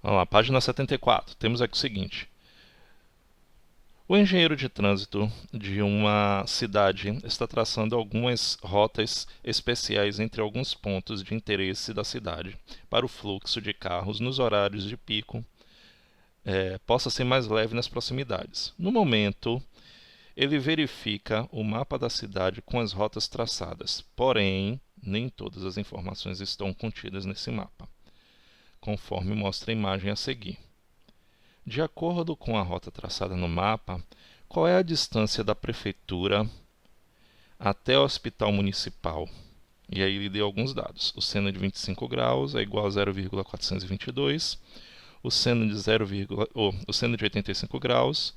Vamos lá, página 74. Temos aqui o seguinte. O engenheiro de trânsito de uma cidade está traçando algumas rotas especiais entre alguns pontos de interesse da cidade para o fluxo de carros nos horários de pico possa ser mais leve nas proximidades. No momento, ele verifica o mapa da cidade com as rotas traçadas, porém, nem todas as informações estão contidas nesse mapa, conforme mostra a imagem a seguir. De acordo com a rota traçada no mapa, qual é a distância da prefeitura até o hospital municipal? E aí ele deu alguns dados. O seno de 25 graus é igual a 0,422. O seno de, o seno de 85 graus,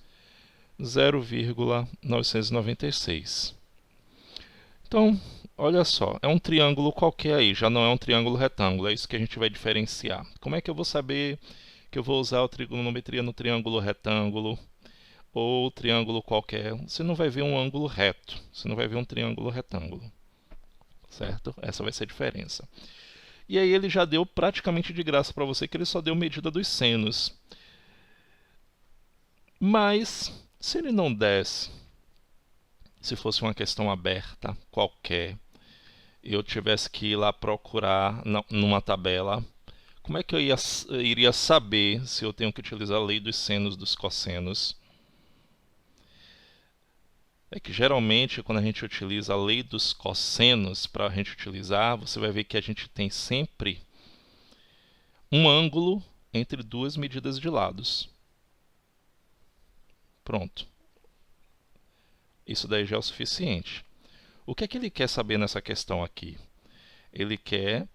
0,996. Então, olha só, é um triângulo qualquer aí, já não é um triângulo retângulo, é isso que a gente vai diferenciar. Como é que eu vou saber que eu vou usar a trigonometria no triângulo retângulo ou triângulo qualquer? Você não vai ver um ângulo reto, você não vai ver um triângulo retângulo, certo? Essa vai ser a diferença. E aí ele já deu praticamente de graça para você que ele só deu medida dos senos. Mas, se ele não desse, se fosse uma questão aberta, qualquer, e eu tivesse que ir lá procurar numa tabela, como é que eu iria saber se eu tenho que utilizar a lei dos senos dos cossenos? É que geralmente quando a gente utiliza a lei dos cossenos para a gente utilizar, você vai ver que a gente tem sempre um ângulo entre duas medidas de lados. Pronto. Isso daí já é o suficiente. O que é que ele quer saber nessa questão aqui? Ele quer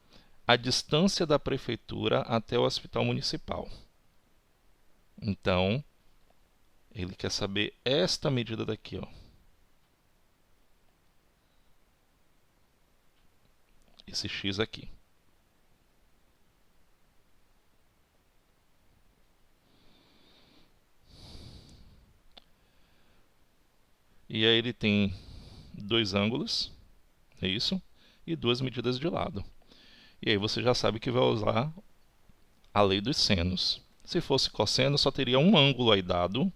a distância da prefeitura até o hospital municipal. Então, ele quer saber esta medida daqui, ó. Esse x aqui. E aí ele tem dois ângulos, é isso? E duas medidas de lado. E aí você já sabe que vai usar a lei dos senos. Se fosse cosseno, só teria um ângulo aí dado.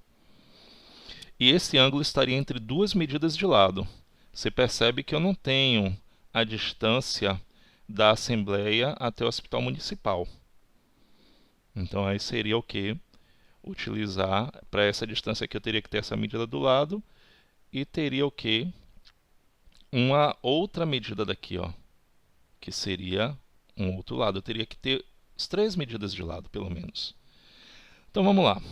E esse ângulo estaria entre duas medidas de lado. Você percebe que eu não tenho a distância da Assembleia até o Hospital Municipal. Então aí seria o que? Utilizar, para essa distância aqui eu teria que ter essa medida do lado. E teria o que? Uma outra medida daqui, ó, que seria um outro lado. Eu teria que ter as três medidas de lado, pelo menos. Então vamos lá.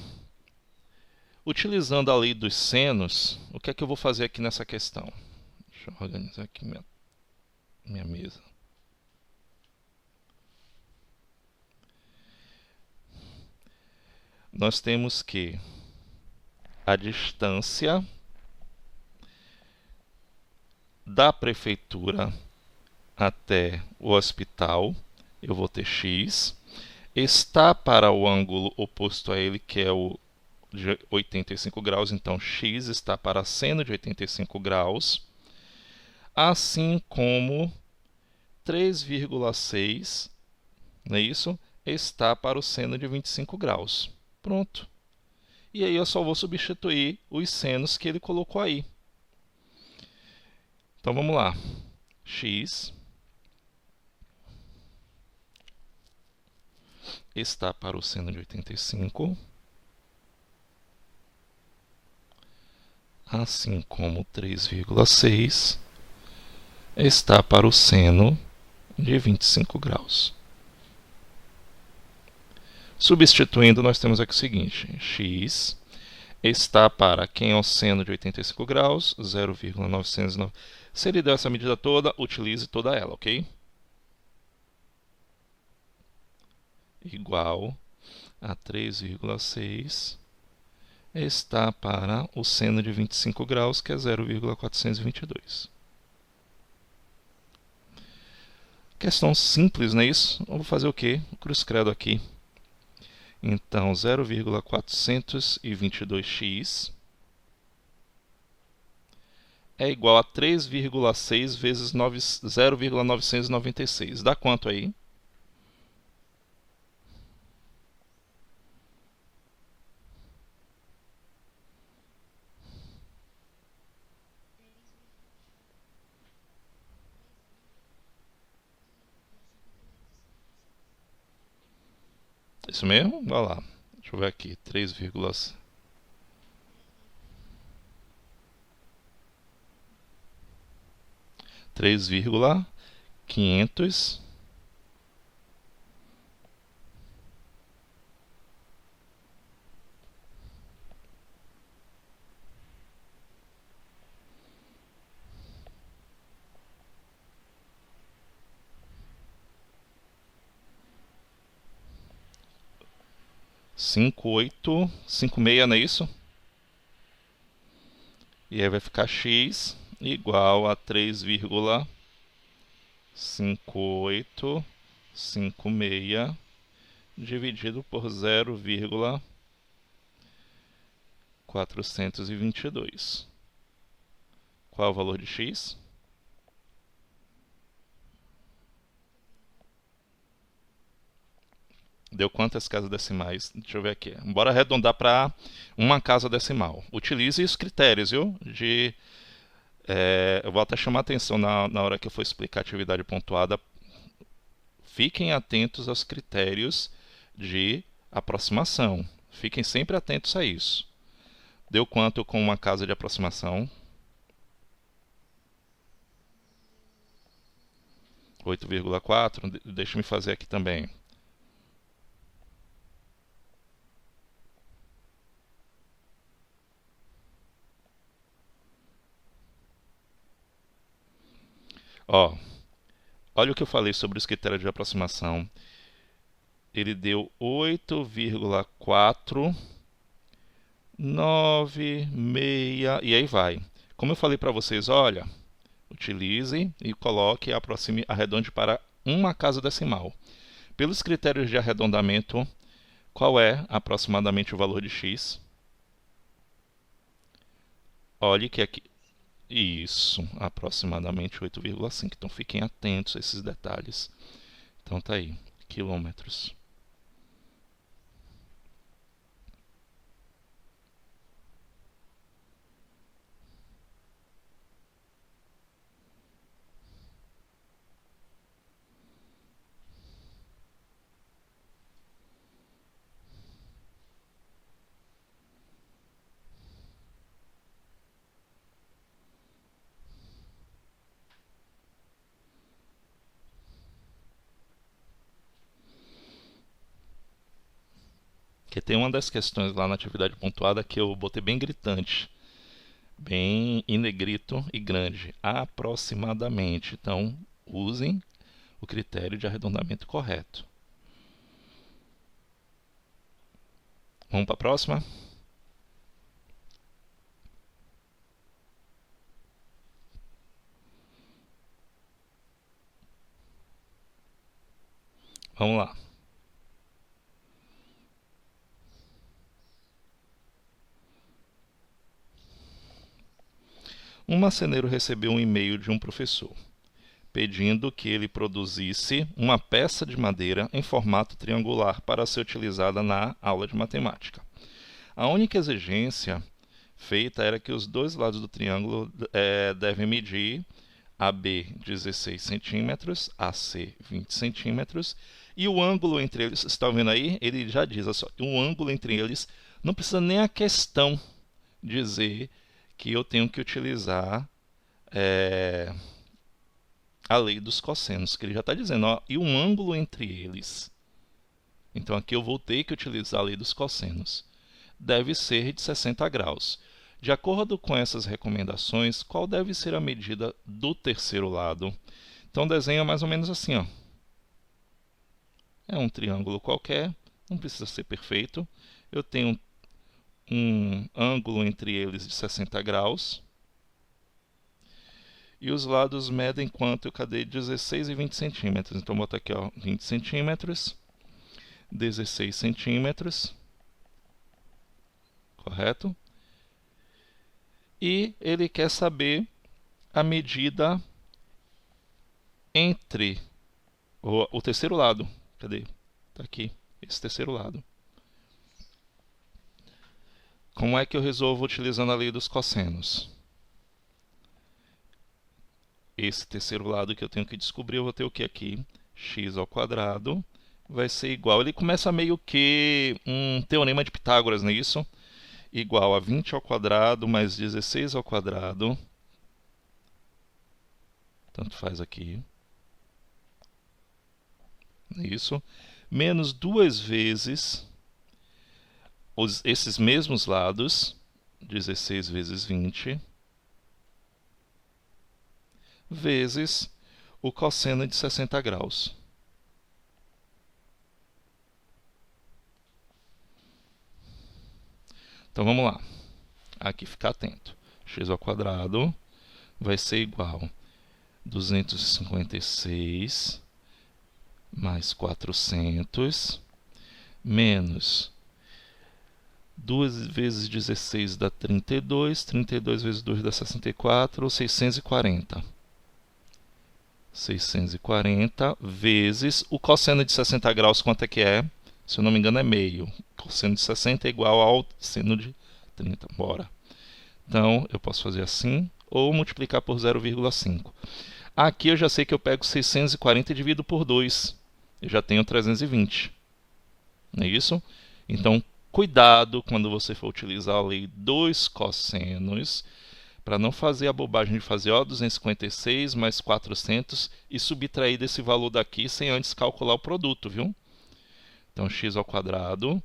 Utilizando a lei dos senos, o que é que eu vou fazer aqui nessa questão? Deixa eu organizar aqui minha mesa. Nós temos que a distância da prefeitura até o hospital, eu vou ter x, está para o ângulo oposto a ele, que é o de 85 graus, então x está para seno de 85 graus, assim como 3,6, não é isso? Está para o seno de 25 graus. Pronto. E aí eu só vou substituir os senos que ele colocou aí. Então vamos lá. X está para o seno de 85, assim como 3,6 está para o seno de 25 graus. Substituindo, nós temos aqui o seguinte: x está para quem é o seno de 85 graus, 0,909. Se ele deu essa medida toda, utilize toda ela, ok? Igual a 3,6 está para o seno de 25 graus, que é 0,422. Questão simples, não é isso? Eu vou fazer o quê? O cruz credo aqui. Então, 0,422x é igual a 3,6 vezes 0,996. Dá quanto aí? Isso mesmo? Vai lá. Deixa eu ver aqui. 3,500 5856, não é isso? E aí vai ficar x igual a 3,5856 dividido por 0,422. Qual é o valor de x? Deu quantas casas decimais? Deixa eu ver aqui. Bora arredondar para uma casa decimal. Utilize os critérios, viu? Eu vou até chamar a atenção na hora que eu for explicar a atividade pontuada. Fiquem atentos aos critérios de aproximação. Fiquem sempre atentos a isso. Deu quanto com uma casa de aproximação? 8,4. Deixa eu fazer aqui também. Ó, olha o que eu falei sobre os critérios de aproximação. Ele deu 8,496 e aí vai. Como eu falei para vocês, olha, utilize e coloque, aproxime, arredonde para uma casa decimal. Pelos critérios de arredondamento, qual é aproximadamente o valor de x? Olhe que aqui... Isso, aproximadamente 8,5. Então fiquem atentos a esses detalhes. Então tá aí, quilômetros. Que tem uma das questões lá na atividade pontuada que eu botei bem gritante, bem em negrito e grande, aproximadamente. Então, usem o critério de arredondamento correto. Vamos para a próxima? Vamos lá. Um marceneiro recebeu um e-mail de um professor, pedindo que ele produzisse uma peça de madeira em formato triangular para ser utilizada na aula de matemática. A única exigência feita era que os dois lados do triângulo devem medir AB 16 centímetros, AC 20 centímetros, e o ângulo entre eles, vocês estão vendo aí? Ele já diz, olha só, o ângulo entre eles, não precisa nem a questão dizer que eu tenho que utilizar a lei dos cossenos, que ele já está dizendo, ó, e um ângulo entre eles. Então aqui eu vou ter que utilizar a lei dos cossenos. Deve ser de 60 graus. De acordo com essas recomendações, qual deve ser a medida do terceiro lado? Então desenha mais ou menos assim, ó. É um triângulo qualquer, não precisa ser perfeito. Eu tenho um ângulo entre eles de 60 graus. E os lados medem quanto? Cadê? 16 e 20 centímetros. Então, vou botar aqui, ó, 20 centímetros, 16 centímetros, correto? E ele quer saber a medida entre o terceiro lado. Cadê? Está aqui, esse terceiro lado. Como é que eu resolvo utilizando a lei dos cossenos? Esse terceiro lado que eu tenho que descobrir, eu vou ter o que aqui? X ao quadrado vai ser igual. Ele começa meio que um teorema de Pitágoras, não é isso? Igual a 20 ao quadrado mais 16 ao quadrado. Tanto faz aqui. É isso. Menos duas vezes esses mesmos lados. 16 vezes 20. Vezes o cosseno de 60 graus. Então vamos lá. Aqui fica atento. X ao quadrado vai ser igual a 256 mais 400 menos 2 vezes 16 dá 32, 32 vezes 2 dá 64, 640. 640 vezes o cosseno de 60 graus, quanto é que é? Se eu não me engano é meio. Cosseno de 60 é igual ao seno de 30. Bora. Então, eu posso fazer assim, ou multiplicar por 0,5. Aqui eu já sei que eu pego 640 e divido por 2. Eu já tenho 320. Não é isso? Então, cuidado quando você for utilizar a lei dos cossenos, para não fazer a bobagem de fazer 256 mais 400 e subtrair desse valor daqui sem antes calcular o produto, viu? Então, x ao quadrado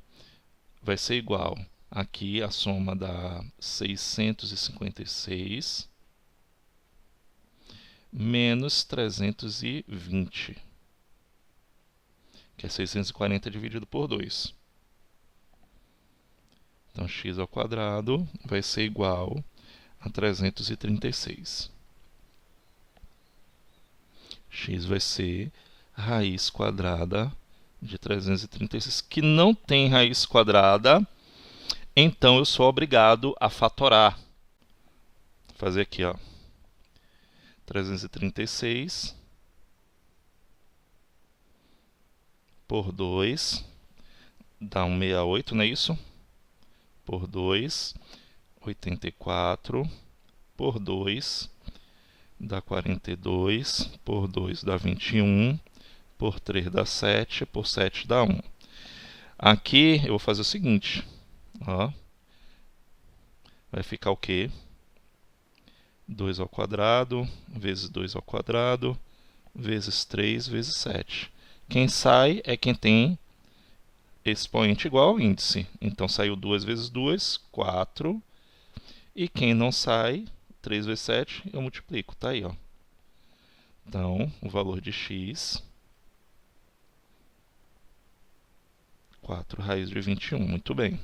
vai ser igual. Aqui a soma dá 656 menos 320, que é 640 dividido por 2. Então, x ao quadrado vai ser igual a 336. X vai ser raiz quadrada de 336, que não tem raiz quadrada, então eu sou obrigado a fatorar. Vou fazer aqui, ó. 336 por 2 dá 168, não é isso? Por 2, 84 por 2 dá 42, por 2 dá 21, por 3 dá 7, por 7 dá 1. Aqui eu vou fazer o seguinte, ó. Vai ficar o quê? 2 ao quadrado, vezes 2 ao quadrado, vezes 3, vezes 7. Quem sai é quem tem expoente igual ao índice. Então, saiu 2 vezes 2, 4. E quem não sai, 3 vezes 7, eu multiplico. Tá aí, ó. Então, o valor de x, 4 raiz de 21. Muito bem.